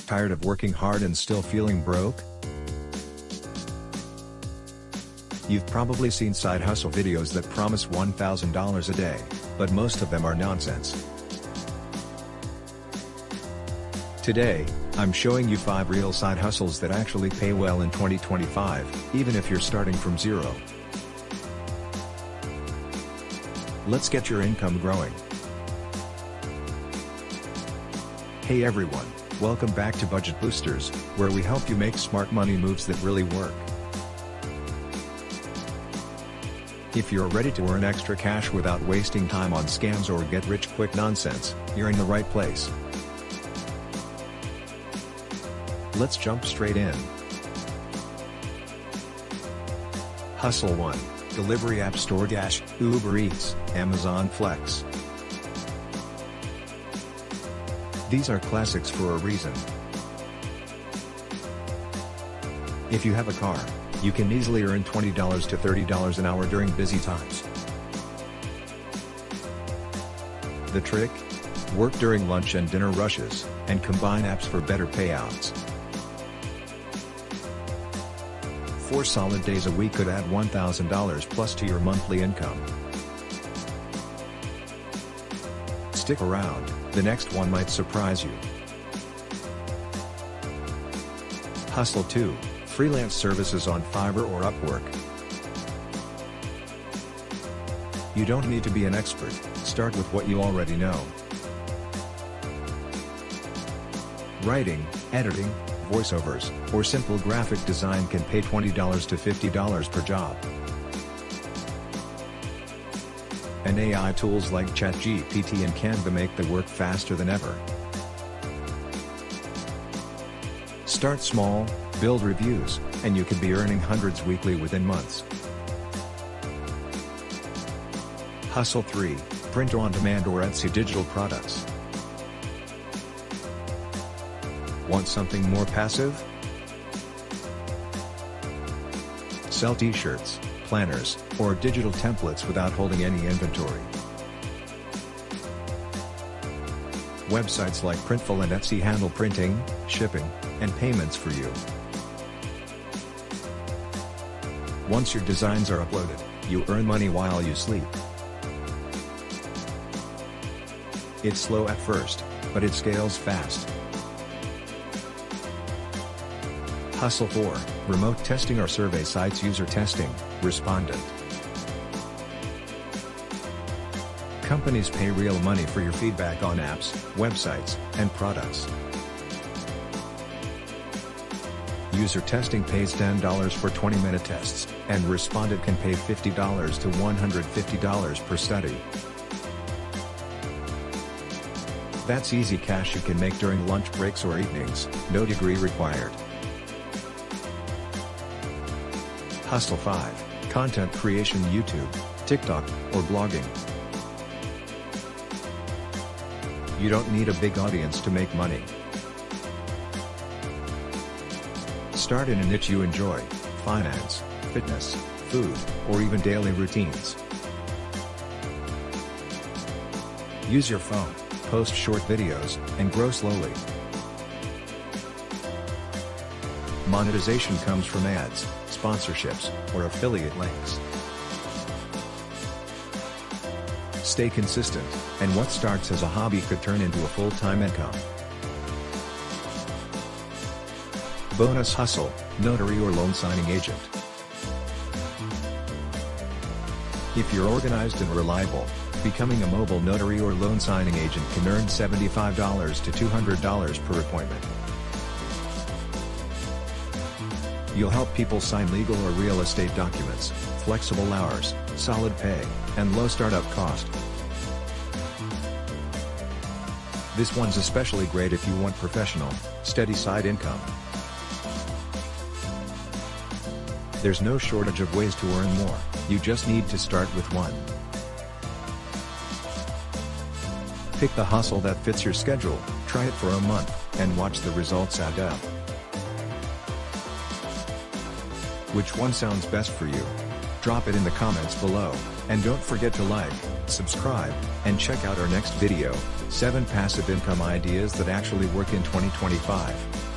Tired of working hard and still feeling broke? You've probably seen side hustle videos that promise $1,000 a day, but most of them are nonsense. Today, I'm showing you 5 real side hustles that actually pay well in 2025, even if you're starting from zero. Let's get your income growing. Hey everyone, welcome back to Budget Boosters, where we help you make smart money moves that really work. If you're ready to earn extra cash without wasting time on scams or get-rich-quick nonsense, you're in the right place. Let's jump straight in. Hustle 1. Delivery app store - Uber Eats, Amazon Flex. These are classics for a reason. If you have a car, you can easily earn $20 to $30 an hour during busy times. The trick? Work during lunch and dinner rushes, and combine apps for better payouts. 4 solid days a week could add $1,000 plus to your monthly income. Stick around, the next one might surprise you. Hustle 2. Freelance services on Fiverr or Upwork. You don't need to be an expert, start with what you already know. Writing, editing, voiceovers, or simple graphic design can pay $20 to $50 per job. And AI tools like ChatGPT and Canva make the work faster than ever. Start small, build reviews, and you could be earning hundreds weekly within months. Hustle 3. Print on demand or Etsy digital products. Want something more passive? Sell t-shirts, planners, or digital templates without holding any inventory. Websites like Printful and Etsy handle printing, shipping, and payments for you. Once your designs are uploaded, you earn money while you sleep. It's slow at first, but it scales fast. Hustle 4. Remote testing or survey sites user testing, Respondent. Companies pay real money for your feedback on apps, websites, and products. User testing pays $10 for 20-minute tests, and Respondent can pay $50 to $150 per study. That's easy cash you can make during lunch breaks or evenings, no degree required. Hustle 5. Content creation YouTube, TikTok, or blogging. You don't need a big audience to make money. Start in a niche you enjoy: finance, fitness, food, or even daily routines. Use your phone, post short videos, and grow slowly. Monetization comes from ads, sponsorships, or affiliate links. Stay consistent, and what starts as a hobby could turn into a full-time income. Bonus hustle: notary or loan signing agent. If you're organized and reliable, becoming a mobile notary or loan signing agent can earn $75 to $200 per appointment. You'll help people sign legal or real estate documents, flexible hours, solid pay, and low startup cost. This one's especially great if you want professional, steady side income. There's no shortage of ways to earn more, you just need to start with one. Pick the hustle that fits your schedule, try it for a month, and watch the results add up. Which one sounds best for you? drop it in the comments below, and don't forget to like, subscribe, and check out our next video, 7 Passive Income Ideas that Actually Work in 2025.